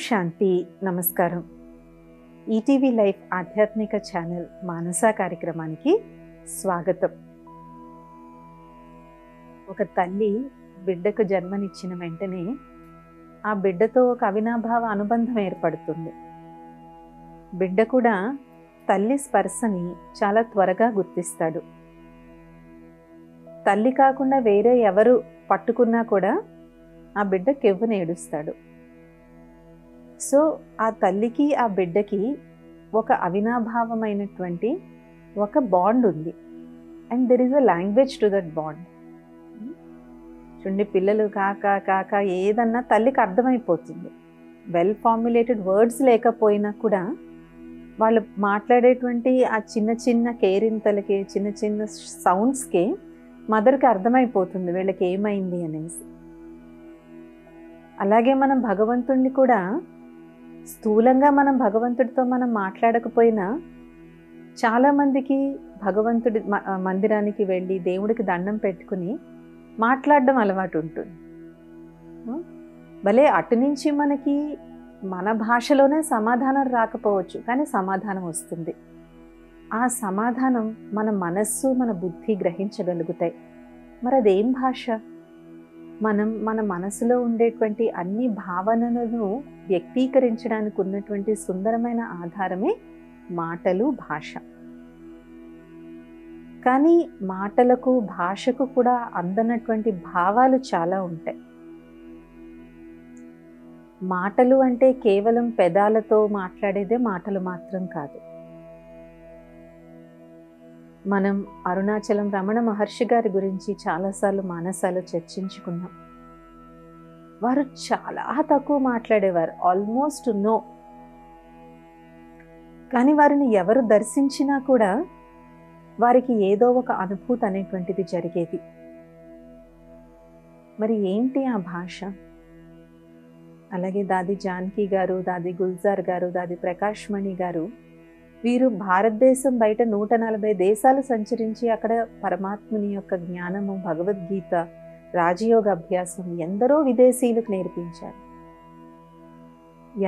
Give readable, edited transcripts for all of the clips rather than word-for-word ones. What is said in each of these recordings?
శాంతి. నమస్కారం. ETV life ఆధ్యాత్మిక channel మానస కార్యక్రమానికి స్వాగతం. ఒక తల్లి బిడ్డకు జన్మనిచ్చిన వెంటనే ఆ బిడ్డతో ఒక అవినాభావ అనుబంధం ఏర్పడుతుంది. బిడ్డ కూడా తల్లి స్పర్శని చాలా త్వరగా గుర్తిస్తాడు. తల్లి కాకుండా వేరే ఎవరు పట్టుకున్నా కూడా ఆ బిడ్డ కెవ్వున ఏడుస్తాడు. సో ఆ తల్లికి ఆ బిడ్డకి ఒక అవినాభావమైనటువంటి ఒక బాండ్ ఉంది. And there is a language to that bond. చూడండి, పిల్లలు కాకా కాకా ఏదన్నా తల్లికి అర్థమైపోతుంది. వెల్ ఫార్ములేటెడ్ వర్డ్స్ లేకపోయినా కూడా వాళ్ళు మాట్లాడేటువంటి ఆ చిన్న చిన్న కేరింతలకి, చిన్న చిన్న సౌండ్స్కి మదర్కి అర్థమైపోతుంది వీళ్ళకి ఏమైంది అనేసి. అలాగే మనం భగవంతుడిని కూడా స్థూలంగా మనం భగవంతుడితో మనం మాట్లాడకపోయినా చాలామందికి భగవంతుడి మందిరానికి వెళ్ళి దేవుడికి దండం పెట్టుకుని మాట్లాడడం అలవాటు ఉంటుంది. భలే అటు నుంచి మనకి మన భాషలోనే సమాధానం రాకపోవచ్చు, కానీ సమాధానం వస్తుంది. ఆ సమాధానం మన మనస్సు, మన బుద్ధి గ్రహించగలుగుతాయి. మరి అదేం భాష? మనం మన మనసులో ఉండేటువంటి అన్ని భావనలను వ్యక్తీకరించడానికి ఉన్నటువంటి సుందరమైన ఆధారమే మాటలు, భాష. కానీ మాటలకు, భాషకు కూడా అందనటువంటి భావాలు చాలా ఉంటాయి. మాటలు అంటే కేవలం పెదాలతో మాట్లాడేదే మాటలు మాత్రం కాదు. మనం అరుణాచలం రమణ మహర్షి గారి గురించి చాలాసార్లు మానసాలు చర్చించుకున్నాం. వారు చాలా తక్కువ మాట్లాడేవారు, ఆల్మోస్ట్ నో. కానీ వారిని ఎవరు దర్శించినా కూడా వారికి ఏదో ఒక అనుభూతి అనేటువంటిది జరిగేది. మరి ఏంటి ఆ భాష? అలాగే దాది జానకి గారు, దాది గుల్జార్ గారు, దాది ప్రకాష్ మణి గారు, వీరు భారతదేశం బయట 140 దేశాలు సంచరించి అక్కడ పరమాత్ముని యొక్క జ్ఞానము, భగవద్గీత, రాజయోగ అభ్యాసం ఎందరో విదేశీయులకు నేర్పించారు.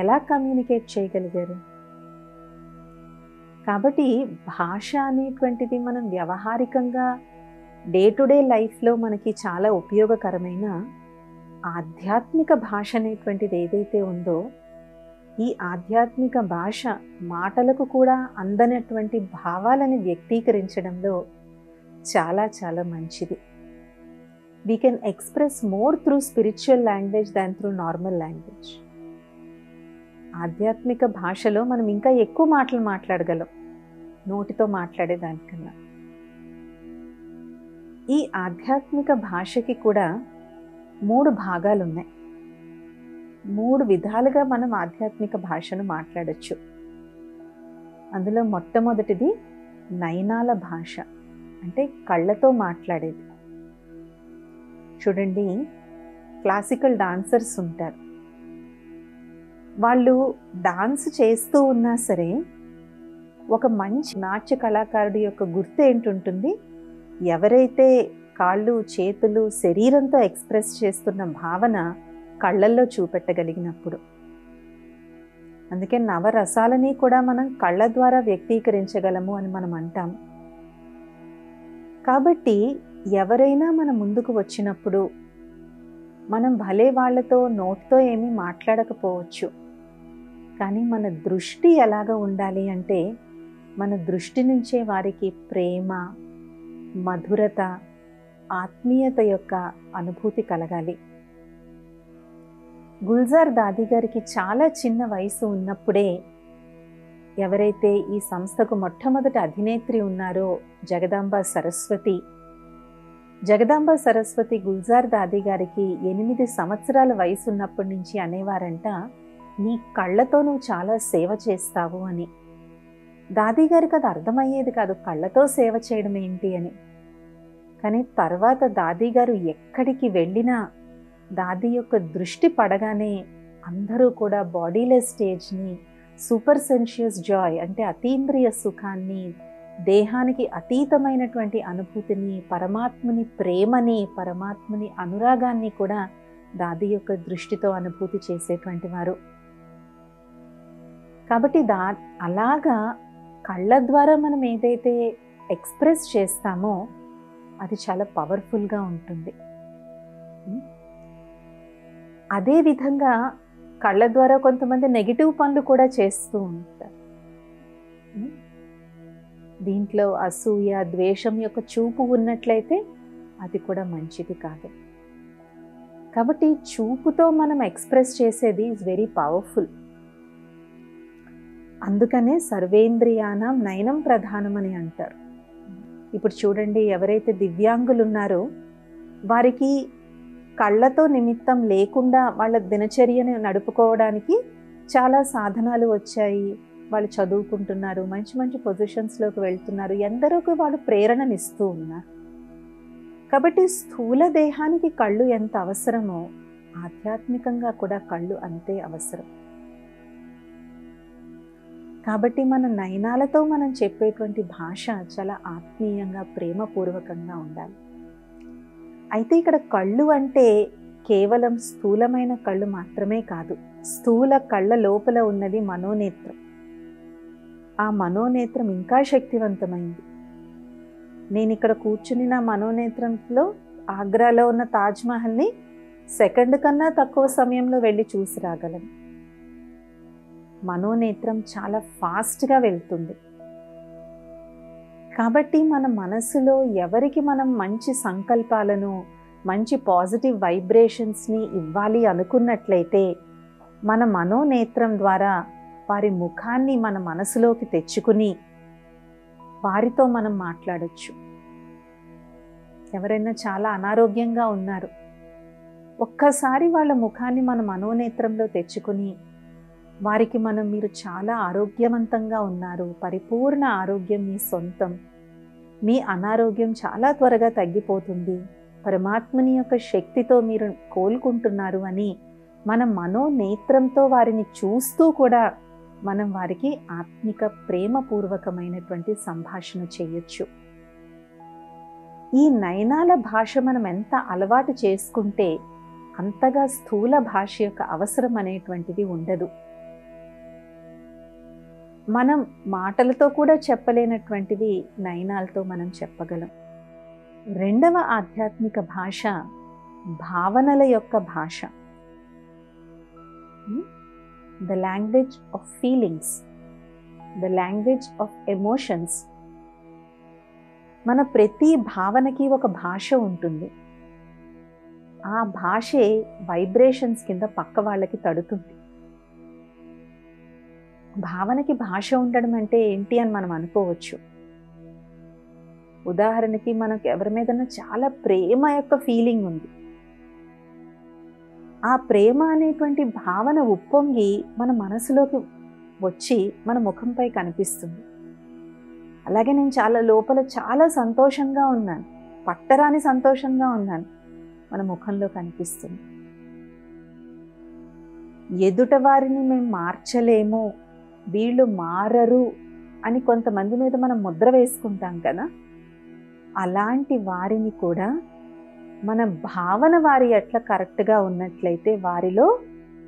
ఎలా కమ్యూనికేట్ చేయగలిగారు? కాబట్టి భాష అనేటువంటిది మనం వ్యవహారికంగా డే టు డే లైఫ్లో మనకి చాలా ఉపయోగకరమైన ఆధ్యాత్మిక భాష అనేటువంటిది ఏదైతే ఉందో, ఈ ఆధ్యాత్మిక భాష మాటలకు కూడా అందనటువంటి భావాలను వ్యక్తీకరించడంలో చాలా చాలా మంచిది. We can express more through spiritual language than through normal language. ఆధ్యాత్మిక భాషలో మనం ఇంకా ఎక్కువ మాటలు మాట్లాడగలం నోటితో మాట్లాడేదానికన్నా. ఈ ఆధ్యాత్మిక భాషకి కూడా 3 భాగాలు ఉన్నాయి. 3 విధాలుగా మనం ఆధ్యాత్మిక భాషను మాట్లాడచ్చు. అందులో మొట్టమొదటిది నయనాల భాష, అంటే కళ్ళతో మాట్లాడేది. చూడండి, క్లాసికల్ డాన్సర్స్ ఉంటారు. వాళ్ళు డాన్స్ చేస్తూ ఉన్నా సరే ఒక మంచి నాట్య కళాకారుడి యొక్క గుర్తు ఏంటుంటుంది? ఎవరైతే కాళ్ళు, చేతులు, శరీరంతో ఎక్స్ప్రెస్ చేస్తున్న భావన కళ్ళల్లో చూపెట్టగలిగినప్పుడు. అందుకే నవరసాలని కూడా మనం కళ్ళ ద్వారా వ్యక్తీకరించగలము అని మనం అంటాం. కాబట్టి ఎవరైనా మన ముందుకు వచ్చినప్పుడు మనం భలే వాళ్ళతో నోటితో ఏమీ మాట్లాడకపోవచ్చు, కానీ మన దృష్టి ఎలాగ ఉండాలి అంటే మన దృష్టి నుంచే వారికి ప్రేమ, మధురత, ఆత్మీయత యొక్క అనుభూతి కలగాలి. గుల్జార్ దాది గారికి చాలా చిన్న వయసు ఉన్నప్పుడే ఎవరైతే ఈ సంస్థకు మొట్టమొదటి అధినేత్రి ఉన్నారో జగదాంబ సరస్వతి గుల్జార్ దాది గారికి 8 సంవత్సరాల వయసు ఉన్నప్పటి నుంచి అనేవారంట, నీ కళ్ళతో నువ్వు చాలా సేవ చేస్తావు అని. దాది గారికి అది అర్థమయ్యేది కాదు, కళ్ళతో సేవ చేయడం ఏంటి అని. కానీ తర్వాత దాది గారు ఎక్కడికి వెళ్ళినా దాది యొక్క దృష్టి పడగానే అందరూ కూడా బాడీలెస్ స్టేజ్ని, సూపర్ సెన్షియస్ జాయ్ అంటే అతీంద్రియ సుఖాన్ని, దేహానికి అతీతమైనటువంటి అనుభూతిని, పరమాత్ముని ప్రేమని, పరమాత్ముని అనురాగాన్ని కూడా దాది యొక్క దృష్టితో అనుభూతి చేసేటువంటి వారు. కాబట్టి అలాగా కళ్ళ ద్వారా మనం ఏదైతే ఎక్స్ప్రెస్ చేస్తామో అది చాలా పవర్ఫుల్గా ఉంటుంది. అదేవిధంగా కళ్ళ ద్వారా కొంతమంది నెగిటివ్ పనులు కూడా చేస్తూ ఉంటారు. దీంట్లో అసూయ, ద్వేషం యొక్క చూపు ఉన్నట్లయితే అది కూడా మంచిది కాదు. కాబట్టి చూపుతో మనం ఎక్స్ప్రెస్ చేసేది ఈజ్ వెరీ పవర్ఫుల్. అందుకనే సర్వేంద్రియానాం నయనం ప్రధానం అని అంటారు. ఇప్పుడు చూడండి, ఎవరైతే దివ్యాంగులు ఉన్నారో వారికి కళ్ళతో నిమిత్తం లేకుండా వాళ్ళ దినచర్యను నడుపుకోవడానికి చాలా సాధనాలు వచ్చాయి. వాళ్ళు చదువుకుంటున్నారు, మంచి మంచి పొజిషన్స్లోకి వెళ్తున్నారు, ఎందరోకి వాళ్ళు ప్రేరణనిస్తూ ఉన్నారు. కాబట్టి స్థూల దేహానికి కళ్ళు ఎంత అవసరమో ఆధ్యాత్మికంగా కూడా కళ్ళు అంతే అవసరం. కాబట్టి మన నయనాలతో మనం చెప్పేటువంటి భాష చాలా ఆత్మీయంగా, ప్రేమపూర్వకంగా ఉండాలి. అయితే ఇక్కడ కళ్ళు అంటే కేవలం స్థూలమైన కళ్ళు మాత్రమే కాదు. స్థూల కళ్ళ లోపల ఉన్నది మనోనేత్రం. ఆ మనోనేత్రం ఇంకా శక్తివంతమైంది. నేను ఇక్కడ కూర్చుని నా మనోనేత్రంలో ఆగ్రాలో ఉన్న తాజ్మహల్ని సెకండ్ కన్నా తక్కువ సమయంలో వెళ్ళి చూసి రాగలను. మనోనేత్రం చాలా ఫాస్ట్గా వెళ్తుంది. కాబట్టి మన మనసులో ఎవరికి మనం మంచి సంకల్పాలను, మంచి పాజిటివ్ వైబ్రేషన్స్ని ఇవ్వాలి అనుకున్నట్లయితే మన మనోనేత్రం ద్వారా వారి ముఖాన్ని మన మనసులోకి తెచ్చుకుని వారితో మనం మాట్లాడొచ్చు. ఎవరైనా చాలా అనారోగ్యంగా ఉన్నారు, ఒక్కసారి వాళ్ళ ముఖాన్ని మన మనోనేత్రంలో తెచ్చుకుని వారికి మనం, మీరు చాలా ఆరోగ్యవంతంగా ఉన్నారు, పరిపూర్ణ ఆరోగ్యం మీ సొంతం, మీ అనారోగ్యం చాలా త్వరగా తగ్గిపోతుంది, పరమాత్మని యొక్క శక్తితో మీరు కోలుకుంటున్నారు అని మన మనోనేత్రంతో వారిని చూస్తూ కూడా మనం వారికి ఆత్మిక ప్రేమపూర్వకమైనటువంటి సంభాషణ చేయొచ్చు. ఈ నయనాల భాష మనం ఎంత అలవాటు చేసుకుంటే అంతగా స్థూల భాష యొక్క అవసరం అనేటువంటిది ఉండదు. మనం మాటలతో కూడా చెప్పలేనటువంటివి నయనాలతో మనం చెప్పగలం. రెండవ ఆధ్యాత్మిక భాష భావనల యొక్క భాష. The language of feelings, the language of emotions. మన ప్రతి భావనకి ఒక భాష ఉంటుంది. ఆ భాషే వైబ్రేషన్స్ కింద పక్క వాళ్ళకి తడుతుంది. భావనకి భాష ఉండడం అంటే ఏంటి అని మనం అనుకోవచ్చు. ఉదాహరణకి మనకు ఎవరి మీదన్నా చాలా ప్రేమ యొక్క ఫీలింగ్ ఉంది. ఆ ప్రేమ అనేటువంటి భావన ఉప్పొంగి మన మనసులోకి వచ్చి మన ముఖంపై కనిపిస్తుంది. అలాగే నేను చాలా లోపల చాలా సంతోషంగా ఉన్నాను, పట్టరాని సంతోషంగా ఉన్నాను, మన ముఖంలో కనిపిస్తుంది. ఎదుట వారిని మేము మార్చలేము, వీళ్ళు మారరు అని కొంతమంది మీద మనం ముద్ర వేసుకుంటాం కదా, అలాంటి వారిని కూడా మన భావన వారి ఎట్లా కరెక్ట్గా ఉన్నట్లయితే వారిలో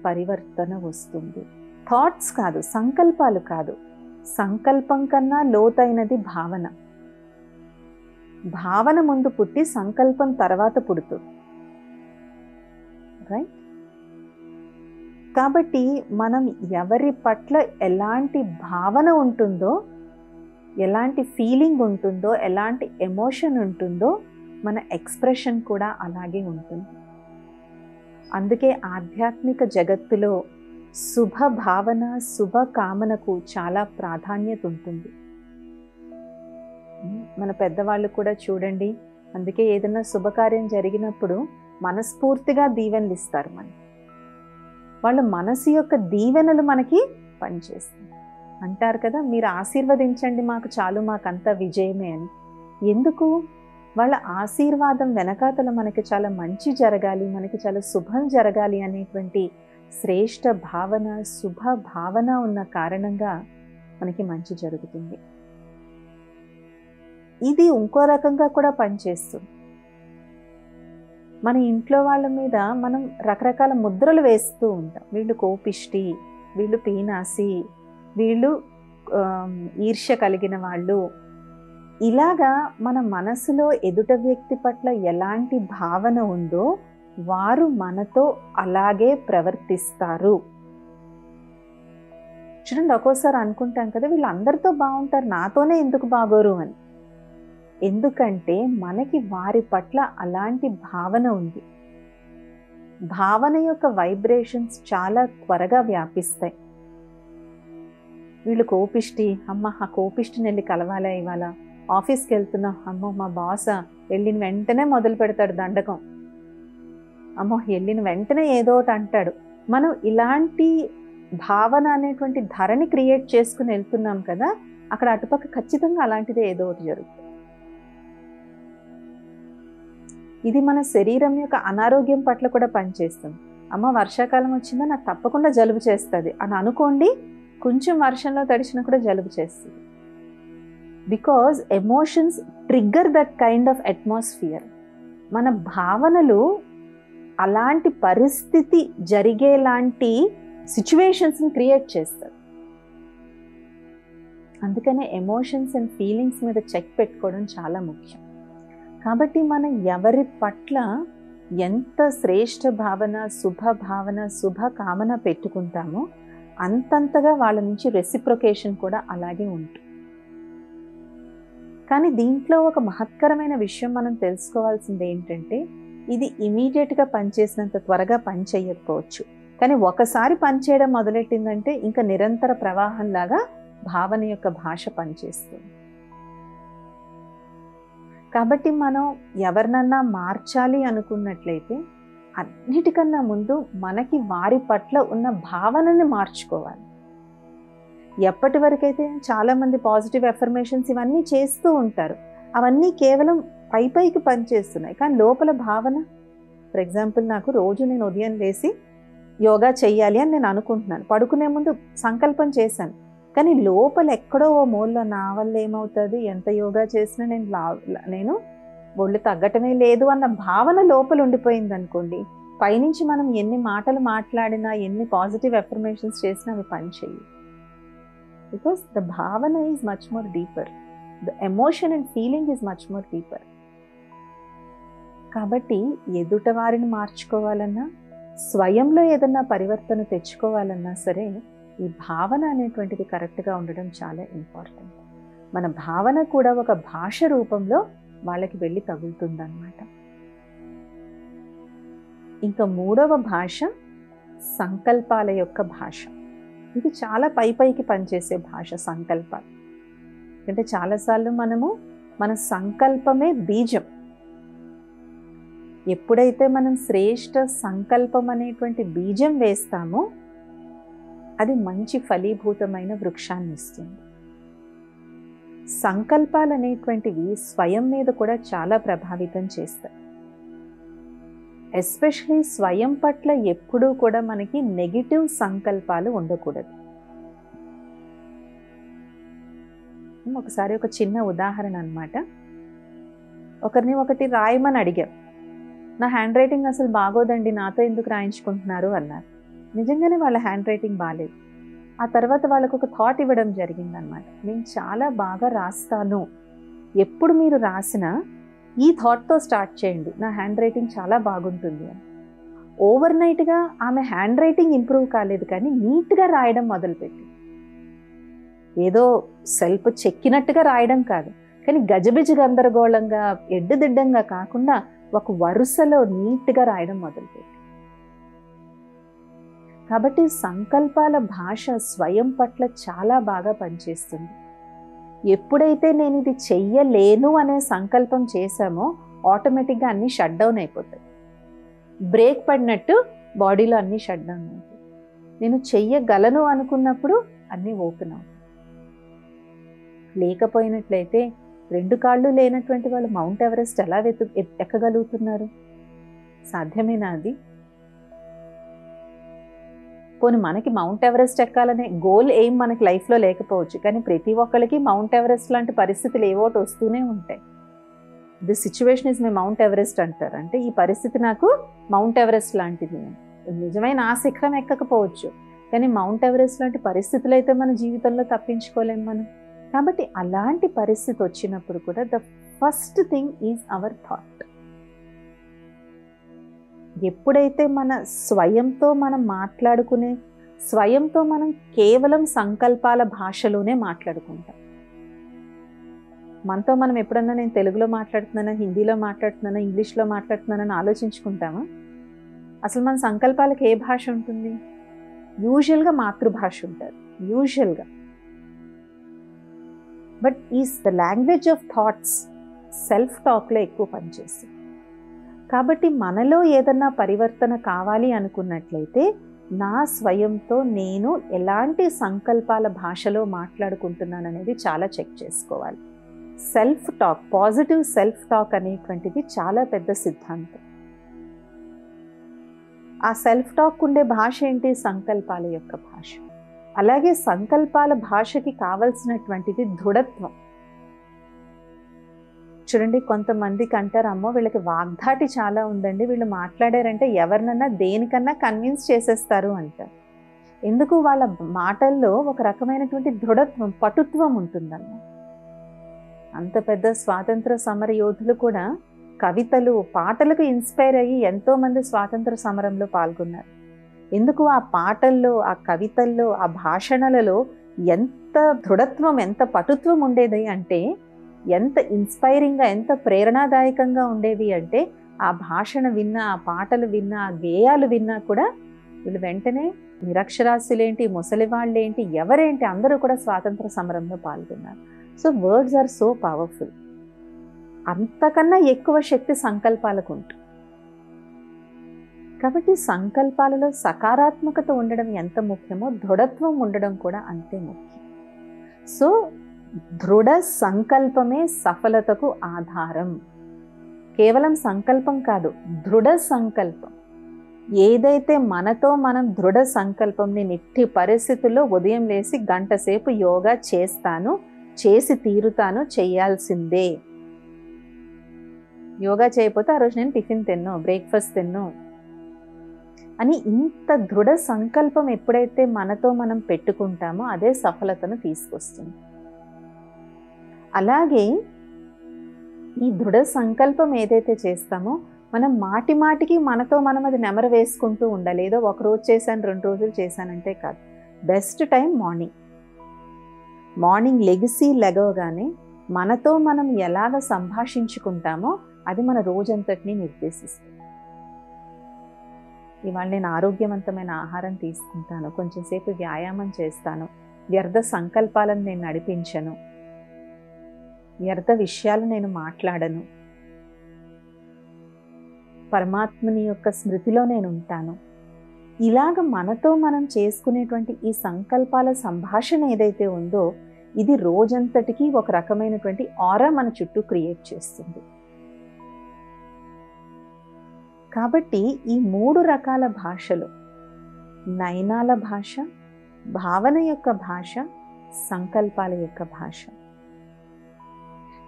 పరివర్తన వస్తుంది. థాట్స్ కాదు, సంకల్పాలు కాదు, సంకల్పం కన్నా లోతైనది భావన. భావన ముందు పుట్టి సంకల్పం తర్వాత పుడుతుంది, రైట్? కాబట్టి మనం ఎవరి పట్ల ఎలాంటి భావన ఉంటుందో, ఎలాంటి ఫీలింగ్ ఉంటుందో, ఎలాంటి ఎమోషన్ ఉంటుందో మన ఎక్స్ప్రెషన్ కూడా అలాగే ఉంటుంది. అందుకే ఆధ్యాత్మిక జగత్తులో శుభ భావన, శుభ కామనకు చాలా ప్రాధాన్యత ఉంటుంది. మన పెద్దవాళ్ళు కూడా చూడండి, అందుకే ఏదైనా శుభకార్యం జరిగినప్పుడు మనస్ఫూర్తిగా దీవెనలు ఇస్తారు. వాళ్ళ మనసు యొక్క దీవెనలు మనకి పనిచేస్తుంది. అంటారు కదా, మీరు ఆశీర్వదించండి మాకు చాలు, మాకంతా విజయమే అని. ఎందుకు? వాళ్ళ ఆశీర్వాదం వెనకాతల మనకి చాలా మంచి జరగాలి, మనకి చాలా శుభం జరగాలి అనేటువంటి శ్రేష్ఠ భావన, శుభ భావన ఉన్న కారణంగా మనకి మంచి జరుగుతుంది. ఇది ఇంకో రకంగా కూడా పనిచేస్తుంది. మన ఇంట్లో వాళ్ళ మీద మనం రకరకాల ముద్రలు వేస్తూ ఉంటాం. వీళ్ళు కోపిష్టి, వీళ్ళు పీనాసి, వీళ్ళు ఈర్ష్య కలిగిన వాళ్ళు. ఇలాగా మన మనసులో ఎదుట వ్యక్తి పట్ల ఎలాంటి భావన ఉందో వారు మనతో అలాగే ప్రవర్తిస్తారు. చూడండి, ఒక్కోసారి అనుకుంటాం కదా, వీళ్ళందరితో బాగుంటారు, నాతోనే ఎందుకు బాగోరు అని. ఎందుకంటే మనకి వారి పట్ల అలాంటి భావన ఉంది. భావన యొక్క వైబ్రేషన్స్ చాలా త్వరగా వ్యాపిస్తాయి. వీళ్ళు కోపిష్టి, అమ్మ ఆ కోపిష్టిని వెళ్ళి కలవాలా ఇవాళ, ఆఫీస్కి వెళ్తున్నా, అమ్మో మా బాస వెళ్ళిన వెంటనే మొదలు పెడతాడు దండకం, అమ్మో వెళ్ళిన వెంటనే ఏదో ఒకటి అంటాడు. మనం ఇలాంటి భావన అనేటువంటి ధరని క్రియేట్ చేసుకుని వెళ్తున్నాం కదా, అక్కడ అటుపక్క ఖచ్చితంగా అలాంటిదే ఏదో ఒకటి జరుగుతుంది. ఇది మన శరీరం యొక్క అనారోగ్యం పట్ల కూడా పనిచేస్తుంది. అమ్మ వర్షాకాలం వచ్చిందా నాకు తప్పకుండా జలుబు చేస్తుంది అని అనుకోండి, కొంచెం వర్షంలో తడిచినా కూడా జలుబు చేస్తుంది. Because emotions trigger that kind of atmosphere. మన భావనలు అలాంటి పరిస్థితి జరిగేలాంటి సిచ్యువేషన్స్ని క్రియేట్ చేస్తారు. అందుకనే ఎమోషన్స్ అండ్ ఫీలింగ్స్ మీద చెక్ పెట్టుకోవడం చాలా ముఖ్యం. కాబట్టి మనం ఎవరి పట్ల ఎంత శ్రేష్ఠ భావన, శుభ భావన, శుభ కామన పెట్టుకుంటామో అంతంతగా వాళ్ళ నుంచి రెసిప్రొకేషన్ కూడా అలాగే ఉంటుంది. కానీ దీంట్లో ఒక మహత్తరమైన విషయం మనం తెలుసుకోవాల్సింది ఏంటంటే, ఇది ఇమీడియట్గా పనిచేసినంత త్వరగా పని చేయకపోవచ్చు, కానీ ఒకసారి పనిచేయడం మొదలెట్టిందంటే ఇంకా నిరంతర ప్రవాహంలాగా భావన యొక్క భాష పనిచేస్తుంది. కాబట్టి మనం ఎవరినన్నా మార్చాలి అనుకున్నట్లయితే అన్నిటికన్నా ముందు మనకి వారి పట్ల ఉన్న భావనని మార్చుకోవాలి. ఎప్పటి వరకైతే చాలామంది పాజిటివ్ ఎఫర్మేషన్స్ ఇవన్నీ చేస్తూ ఉంటారు, అవన్నీ కేవలం పైకి పనిచేస్తున్నాయి, కానీ లోపల భావన. ఫర్ ఎగ్జాంపుల్, నాకు రోజు నేను ఉదయం లేసి యోగా చెయ్యాలి అని నేను అనుకుంటున్నాను, పడుకునే ముందు సంకల్పం చేశాను, కానీ లోపల ఎక్కడో ఓ మూలలో నా వల్ల ఏమవుతుంది, ఎంత యోగా చేసినా నేను ఒళ్ళు తగ్గటమే లేదు అన్న భావన లోపల ఉండిపోయింది అనుకోండి, పైనుంచి మనం ఎన్ని మాటలు మాట్లాడినా, ఎన్ని పాజిటివ్ ఎఫర్మేషన్స్ చేసినా అవి పని చెయ్యి. బికాస్ ద భావన is much more deeper, the emotion and feeling is much more deeper. కాబట్టి ఎదుట వారిని మార్చుకోవాలన్నా, స్వయంలో ఏదన్నా పరివర్తన తెచ్చుకోవాలన్నా సరే ఈ భావన అనేటువంటిది కరెక్ట్గా ఉండడం చాలా ఇంపార్టెంట్. మన భావన కూడా ఒక భాష రూపంలో వాళ్ళకి వెళ్ళి తగులుతుందన్నమాట. ఇంకా మూడవ భాష సంకల్పాల యొక్క భాష. ఇది చాలా పైకి పనిచేసే భాష, సంకల్పాలు. అంటే చాలాసార్లు మన సంకల్పమే బీజం. ఎప్పుడైతే మనం శ్రేష్ఠ సంకల్పం అనేటువంటి బీజం వేస్తామో అది మంచి ఫలీభూతమైన వృక్షాన్ని ఇస్తుంది. సంకల్పాలు అనేటువంటివి స్వయం మీద కూడా చాలా ప్రభావితం చేస్తాయి. ఎస్పెషలీ స్వయం పట్ల ఎప్పుడూ కూడా మనకి నెగిటివ్ సంకల్పాలు ఉండకూడదు. ఒకసారి ఒక చిన్న ఉదాహరణ అన్నమాట. ఒకరిని ఒకటి రాయమని అడిగారు, నా హ్యాండ్ రైటింగ్ అసలు బాగోదండి, నాతో ఎందుకు రాయించుకుంటున్నారు అన్నారు. నిజంగానే వాళ్ళ హ్యాండ్ రైటింగ్ బాగాలేదు. ఆ తర్వాత వాళ్ళకు ఒక థాట్ ఇవ్వడం జరిగిందనమాట, నేను చాలా బాగా రాస్తాను, ఎప్పుడు మీరు రాసినా ఈ థాట్తో స్టార్ట్ చేయండి, నా హ్యాండ్ రైటింగ్ చాలా బాగుంటుంది అని. ఓవర్ నైట్గా ఆమె హ్యాండ్ రైటింగ్ ఇంప్రూవ్ కాలేదు, కానీ నీట్గా రాయడం మొదలుపెట్టి, ఏదో సెల్ఫ్ చెక్కినట్టుగా రాయడం కాదు, కానీ గజబిజ గందరగోళంగా ఎడ్డుదిడ్డంగా కాకుండా ఒక వరుసలో నీట్గా రాయడం మొదలుపెట్టి. కాబట్టి సంకల్పాల భాష స్వయం పట్ల చాలా బాగా పనిచేస్తుంది. ఎప్పుడైతే నేను ఇది చెయ్యలేను అనే సంకల్పం చేశామో ఆటోమేటిక్గా అన్నీ షట్ డౌన్ అయిపోతాయి. బ్రేక్ పడినట్టు బాడీలో అన్నీ షట్ డౌన్ అవుతాయి. నేను చెయ్యగలను అనుకున్నప్పుడు అన్నీ ఓపెన్ అవుతాయి. లేకపోయినట్లయితే 2 కాళ్ళు లేనటువంటి వాళ్ళు మౌంట్ ఎవరెస్ట్ ఎలా ఎక్కగలుగుతున్నారు? సాధ్యమేనా అది? పోనీ మనకి మౌంట్ ఎవరెస్ట్ ఎక్కాలనే గోల్ ఏం మనకి లైఫ్లో లేకపోవచ్చు, కానీ ప్రతి ఒక్కరికి మౌంట్ ఎవరెస్ట్ లాంటి పరిస్థితులు ఏవోటి వస్తూనే ఉంటాయి. This situation is my mount Everest అంటారు. అంటే ఈ పరిస్థితి నాకు మౌంట్ ఎవరెస్ట్ లాంటిది. నిజమైన ఆ శిఖరం ఎక్కకపోవచ్చు, కానీ మౌంట్ ఎవరెస్ట్ లాంటి పరిస్థితులు అయితే మన జీవితంలో తప్పించుకోలేం మనం. కాబట్టి అలాంటి పరిస్థితి వచ్చినప్పుడు కూడా the first thing is our thought. ఎప్పుడైతే మన స్వయంతో మనం మాట్లాడుకునే, స్వయంతో మనం కేవలం సంకల్పాల భాషలోనే మాట్లాడుకుంటాం. మనతో మనం ఎప్పుడన్నా నేను తెలుగులో మాట్లాడుతున్నానా, హిందీలో మాట్లాడుతున్నానా, ఇంగ్లీష్లో మాట్లాడుతున్నానని ఆలోచించుకుంటామా? అసలు మన సంకల్పాలకు ఏ భాష ఉంటుంది? యూజువల్గా మాతృభాష ఉంటుంది యూజువల్గా. But is the language of thoughts self టాక్లో ఎక్కువ పనిచేస్తుంది. కాబట్టి మనలో ఏదన్నా పరివర్తన కావాలి అనుకున్నట్లయితే నా స్వయంతో నేను ఎలాంటి సంకల్పాల భాషలో మాట్లాడుకుంటున్నాను అనేది చాలా చెక్ చేసుకోవాలి. Self talk, positive self talk అనేటువంటిది చాలా పెద్ద సిద్ధాంతం. ఆ సెల్ఫ్ టాక్ ఉండే భాష ఏంటి? సంకల్పాల యొక్క భాష. అలాగే సంకల్పాల భాషకి కావలసినటువంటిది దృఢత్వం. చూడండి, కొంతమందికి అంటారు, అమ్మో వీళ్ళకి వాగ్ధాటి చాలా ఉందండి, వీళ్ళు మాట్లాడారంటే ఎవరినన్నా దేనికన్నా కన్విన్స్ చేసేస్తారు అంటారు. ఎందుకు? వాళ్ళ మాటల్లో ఒక రకమైనటువంటి దృఢత్వం, పటుత్వం ఉంటుందన్నమాట. అంత పెద్ద స్వాతంత్ర సమర యోధులు కూడా కవితలు, పాటలకు ఇన్స్పైర్ అయ్యి ఎంతోమంది స్వాతంత్ర సమరంలో పాల్గొన్నారు. ఎందుకు? ఆ పాటల్లో, ఆ కవితల్లో, ఆ భాషణలలో ఎంత దృఢత్వం, ఎంత పటుత్వం ఉండేది అంటే, ఎంత ఇన్స్పైరింగ్గా, ఎంత ప్రేరణాదాయకంగా ఉండేవి అంటే, ఆ భాషణ విన్నా, ఆ పాటలు విన్నా, ఆ గేయాలు విన్నా కూడా వీళ్ళు వెంటనే నిరక్షరాస్యులేంటి, ముసలివాళ్ళేంటి, ఎవరేంటి, అందరూ కూడా స్వాతంత్ర సమరంలో పాల్గొన్నారు. So words are so powerful. అంతకన్నా ఎక్కువ శక్తి సంకల్పాలకు ఉంటుంది. కాబట్టి సంకల్పాలలో సకారాత్మకత ఉండడం ఎంత ముఖ్యమో దృఢత్వం ఉండడం కూడా అంతే ముఖ్యం. సో దృఢ సంకల్పమే సఫలతకు ఆధారం. కేవలం సంకల్పం కాదు, దృఢ సంకల్పం. ఏదైతే మనతో మనం దృఢ సంకల్పంని నిట్టి పరిస్థితుల్లో ఉదయం లేసి గంట సేపు యోగా చేస్తాను, చేసి తీరుతాను, చేయాల్సిందే. యోగా చేయకపోతే ఆ రోజు నేను టిఫిన్ తిన్ను, బ్రేక్ఫాస్ట్ తిన్ను అని ఇంత దృఢ సంకల్పం ఎప్పుడైతే మనతో మనం పెట్టుకుంటామో అదే సఫలతను తీసుకొస్తుంది. అలాగే ఈ దృఢ సంకల్పం ఏదైతే చేస్తామో మనం మాటి మాటికి మనతో మనం అది నెమరు వేసుకుంటూ ఉండాలి. ఏదో ఒక రోజు చేశాను, 2 రోజులు చేశానంటే కాదు. బెస్ట్ టైం మార్నింగ్ లెగవగానే మనతో మనం ఎలాగ సంభాషించుకుంటామో అది మన రోజంతటిని నిర్దేశిస్తుంది. ఇవాళ నేను ఆరోగ్యవంతమైన ఆహారం తీసుకుంటాను, కొంచెం సేపు వ్యాయామం చేస్తాను, వ్యర్థ సంకల్పాలను నేను నడిపించను, వ్యర్థ విషయాలు నేను మాట్లాడను, పరమాత్మని యొక్క స్మృతిలో నేను ఉంటాను. ఇలాగ మనతో మనం చేసుకునేటువంటి ఈ సంకల్పాల సంభాషణ ఏదైతే ఉందో ఇది రోజంతటికి ఒక రకమైనటువంటి ఆరా మన చుట్టూ క్రియేట్ చేస్తుంది. కాబట్టి ఈ 3 రకాల భాషలు, నయనాల భాష, భావన యొక్క భాష, సంకల్పాల యొక్క భాష,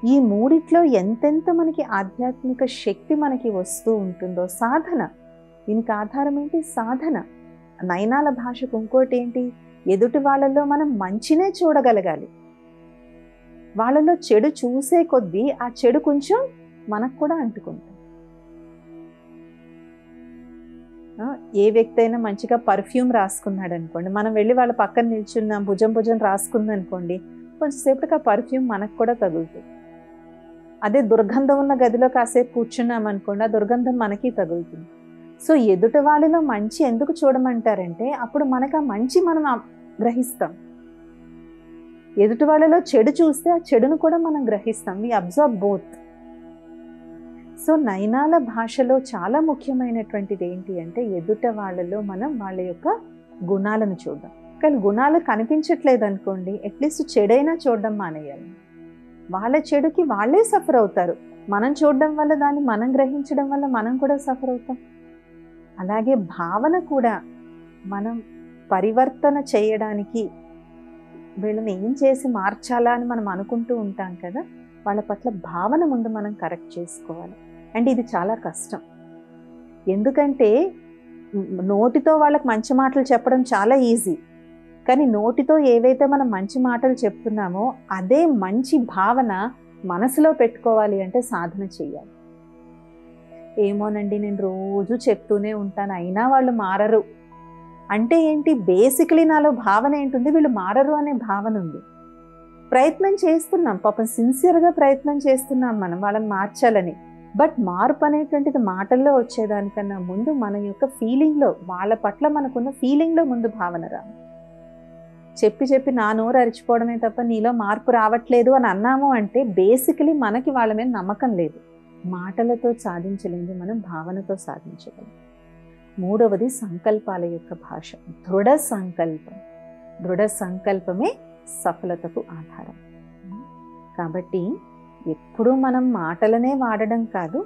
ఈ మూడిట్లో ఎంతెంత మనకి ఆధ్యాత్మిక శక్తి మనకి వస్తూ ఉంటుందో సాధన. దీనికి ఆధారం ఏంటి? సాధన. నయనాల భాషకు ఇంకోటి ఏంటి? ఎదుటి వాళ్ళలో మనం మంచినే చూడగలగాలి. వాళ్ళలో చెడు చూసే కొద్దీ ఆ చెడు కొంచెం మనకు కూడా అంటుకుంటుంది. ఏ వ్యక్తి అయినా మంచిగా పర్ఫ్యూమ్ రాసుకున్నాడు అనుకోండి, మనం వెళ్ళి వాళ్ళ పక్కన నిల్చున్నాం, భుజం రాసుకుంది అనుకోండి, కొంచెంసేపటికి ఆ పర్ఫ్యూమ్ మనకు కూడా తగులుతుంది. అదే దుర్గంధం ఉన్న గదిలో కాసేపు కూర్చున్నాం అనుకోండి, ఆ దుర్గంధం మనకి తగులుతుంది. సో ఎదుటి వాళ్ళలో మంచి ఎందుకు చూడమంటారంటే అప్పుడు మనకు ఆ మంచి మనం గ్రహిస్తాం. ఎదుటి వాళ్ళలో చెడు చూస్తే ఆ చెడును కూడా మనం గ్రహిస్తాం. We observe both. సో నయనాల భాషలో చాలా ముఖ్యమైనటువంటిది ఏంటి అంటే ఎదుట వాళ్ళలో మనం వాళ్ళ యొక్క గుణాలను చూడడం. కానీ గుణాలు కనిపించట్లేదు అనుకోండి, అట్లీస్ట్ చెడైనా చూడడం మానేయాలి. వాళ్ళ చెడుకి వాళ్ళే సఫర్ అవుతారు. మనం చూడడం వల్ల, దాన్ని మనం గ్రహించడం వల్ల మనం కూడా సఫర్ అవుతాం. అలాగే భావన కూడా మనం పరివర్తన చేయడానికి వీళ్ళని ఏం చేసి మార్చాలా అని మనం అనుకుంటూ ఉంటాం కదా, వాళ్ళ పట్ల భావన ముందు మనం కరెక్ట్ చేసుకోవాలి. అండ్ ఇది చాలా కష్టం. ఎందుకంటే నోటితో వాళ్ళకి మంచి మాటలు చెప్పడం చాలా ఈజీ, కానీ నోటితో ఏవైతే మనం మంచి మాటలు చెప్తున్నామో అదే మంచి భావన మనసులో పెట్టుకోవాలి అంటే సాధన చెయ్యాలి. ఏమోనండి నేను రోజు చెప్తూనే ఉంటాను అయినా వాళ్ళు మారరు అంటే ఏంటి? బేసికలీ నాలో భావన ఏంటుంది, వీళ్ళు మారరు అనే భావన ఉంది. ప్రయత్నం చేస్తున్నాం, పాపం సిన్సియర్గా ప్రయత్నం చేస్తున్నాం మనం వాళ్ళని మార్చాలని. బట్ మార్పు అనేటువంటిది మాటల్లో వచ్చేదానికన్నా ముందు మన యొక్క ఫీలింగ్లో, వాళ్ళ పట్ల మనకున్న ఫీలింగ్లో ముందు భావన రా. చెప్పి చెప్పి నా నోరు అరిచిపోవడమే తప్ప నీలో మార్పు రావట్లేదు అని అన్నాము అంటే బేసికలీ మనకి వాళ్ళ మీద నమ్మకం లేదు. మాటలతో సాధించలేదు, మనం భావనతో సాధించగలం. మూడవది సంకల్పాల యొక్క భాష. దృఢ సంకల్పం. దృఢ సంకల్పమే సఫలతకు ఆధారం. కాబట్టి ఎప్పుడూ మనం మాటలనే వాడడం కాదు,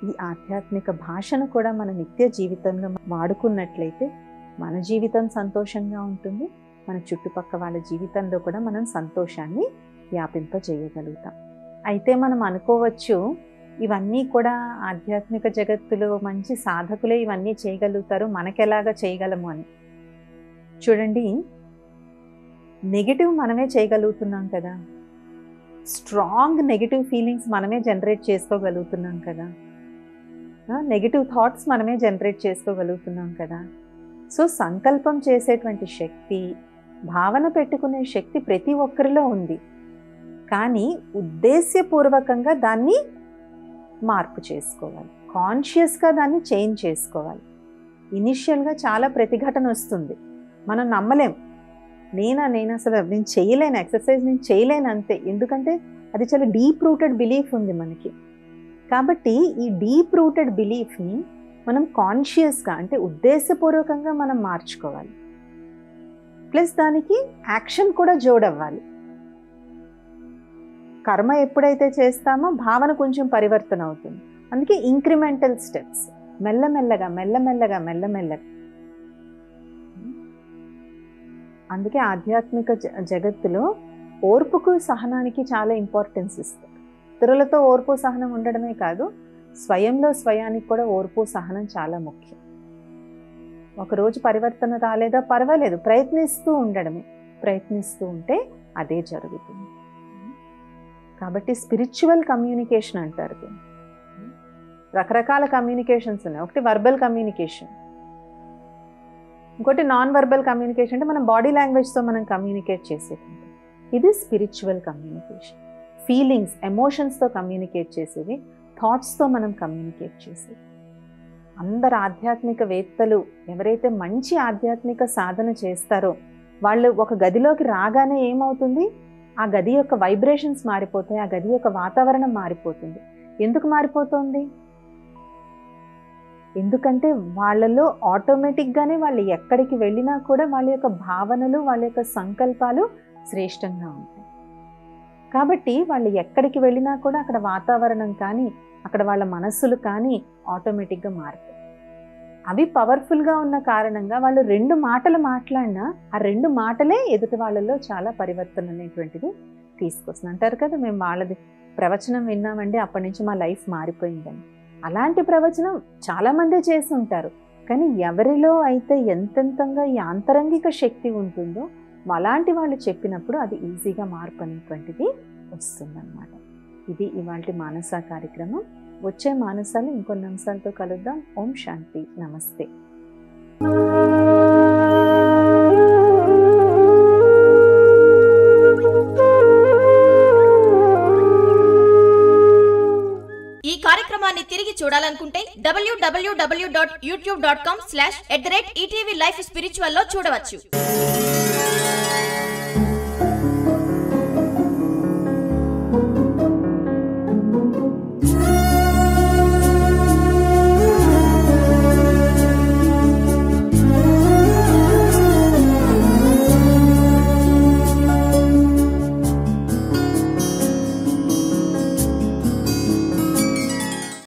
ఈ ఆధ్యాత్మిక భాషను కూడా మన నిత్య జీవితంలో వాడుకున్నట్లయితే మన జీవితం సంతోషంగా ఉంటుంది, మన చుట్టుపక్కల వాళ్ళ జీవితంలో కూడా మనం సంతోషాన్ని వ్యాపింపజేయగలుగుతాం. అయితే మనం అనుకోవచ్చు ఇవన్నీ కూడా ఆధ్యాత్మిక జగత్తులో మంచి సాధకులే ఇవన్నీ చేయగలుగుతారు, మనకెలాగా చేయగలము అని. చూడండి, నెగిటివ్ మనమే చేయగలుగుతున్నాం కదా, స్ట్రాంగ్ నెగిటివ్ ఫీలింగ్స్ మనమే జనరేట్ చేసుకోగలుగుతున్నాం కదా, నెగిటివ్ థాట్స్ మనమే జనరేట్ చేసుకోగలుగుతున్నాం కదా. సో సంకల్పం చేసేటువంటి శక్తి, భావన పెట్టుకునే శక్తి ప్రతి ఒక్కరిలో ఉంది. కానీ ఉద్దేశ్యపూర్వకంగా దాన్ని మార్పు చేసుకోవాలి, కాన్షియస్గా దాన్ని చేంజ్ చేసుకోవాలి. ఇనిషియల్గా చాలా ప్రతిఘటన వస్తుంది, మనం నమ్మలేం. నేను అసలు నేను చేయలేను, ఎక్సర్సైజ్ నేను చేయలేను అంతే. ఎందుకంటే అది చాలా డీప్ రూటెడ్ బిలీఫ్ ఉంది మనకి. కాబట్టి ఈ డీప్ రూటెడ్ బిలీఫ్ని మనం కాన్షియస్గా అంటే ఉద్దేశపూర్వకంగా మనం మార్చుకోవాలి. ప్లస్ దానికి యాక్షన్ కూడా జోడవ్వాలి. కర్మ ఎప్పుడైతే చేస్తామో భావన కొంచెం పరివర్తన అవుతుంది. అందుకే ఇంక్రిమెంటల్ స్టెప్స్, మెల్లమెల్లగా మెల్లమెల్లగా మెల్లమెల్లగా. అందుకే ఆధ్యాత్మిక జగత్తులో ఓర్పుకు సహనానికి చాలా ఇంపార్టెన్స్ ఇస్తారు. ఇతరులతో ఓర్పు సహనం ఉండడమే కాదు, స్వయంలో స్వయానికి కూడా ఓర్పు సహనం చాలా ముఖ్యం. ఒకరోజు పరివర్తన రాలేదా పర్వాలేదు, ప్రయత్నిస్తూ ఉండడమే. ప్రయత్నిస్తూ ఉంటే అదే జరుగుతుంది. కాబట్టి స్పిరిచువల్ కమ్యూనికేషన్ అంటారు దీన్ని. రకరకాల కమ్యూనికేషన్స్ ఉన్నాయి. ఒకటి వర్బల్ కమ్యూనికేషన్, ఇంకోటి నాన్ వర్బల్ కమ్యూనికేషన్ అంటే మనం బాడీ లాంగ్వేజ్తో మనం కమ్యూనికేట్ చేసేది. ఇది స్పిరిచువల్ కమ్యూనికేషన్. ఫీలింగ్స్, ఎమోషన్స్తో కమ్యూనికేట్ చేసేది, థాట్స్తో మనం కమ్యూనికేట్ చేసేది. అందరు ఆధ్యాత్మికవేత్తలు ఎవరైతే మంచి ఆధ్యాత్మిక సాధన చేస్తారో వాళ్ళు ఒక గదిలోకి రాగానే ఏమవుతుంది, ఆ గది యొక్క వైబ్రేషన్స్ మారిపోతాయి, ఆ గది యొక్క వాతావరణం మారిపోతుంది. ఎందుకు మారిపోతుంది? ఎందుకంటే వాళ్ళలో ఆటోమేటిక్గానే వాళ్ళు ఎక్కడికి వెళ్ళినా కూడా వాళ్ళ యొక్క భావనలు, వాళ్ళ యొక్క సంకల్పాలు శ్రేష్టంగా ఉంటాయి. కాబట్టి వాళ్ళు ఎక్కడికి వెళ్ళినా కూడా అక్కడ వాతావరణం కానీ, అక్కడ వాళ్ళ మనస్సులు కానీ ఆటోమేటిక్గా మారుతాయి. అవి పవర్ఫుల్గా ఉన్న కారణంగా వాళ్ళు 2 మాటలు మాట్లాడినా ఆ 2 మాటలే ఎదుటి వాళ్ళలో చాలా పరివర్తన అనేటువంటిది తీసుకొస్తుంది. అంటారు కదా, మేము వాళ్ళది ప్రవచనం విన్నామండి, అప్పటి నుంచి మా లైఫ్ మారిపోయిందని. అలాంటి ప్రవచనం చాలామందే చేసి ఉంటారు, కానీ ఎవరిలో అయితే ఎంతెంతంగా ఈ ఆంతరంగిక శక్తి ఉంటుందో అలాంటి వాళ్ళు చెప్పినప్పుడు అది ఈజీగా మార్పు అనేటువంటిది వస్తుందన్నమాట. ఇది ఇవాల్టి మానస కార్యక్రమం. వచ్చే మానసాలు ఇంకొన్ని అంశాలతో కలుద్దాం. ఓం శాంతి, నమస్తే. ఈ కార్యక్రమాన్ని తిరిగి చూడాలనుకుంటే www.youtube.com/@ETV Life Spiritual లో చూడవచ్చు.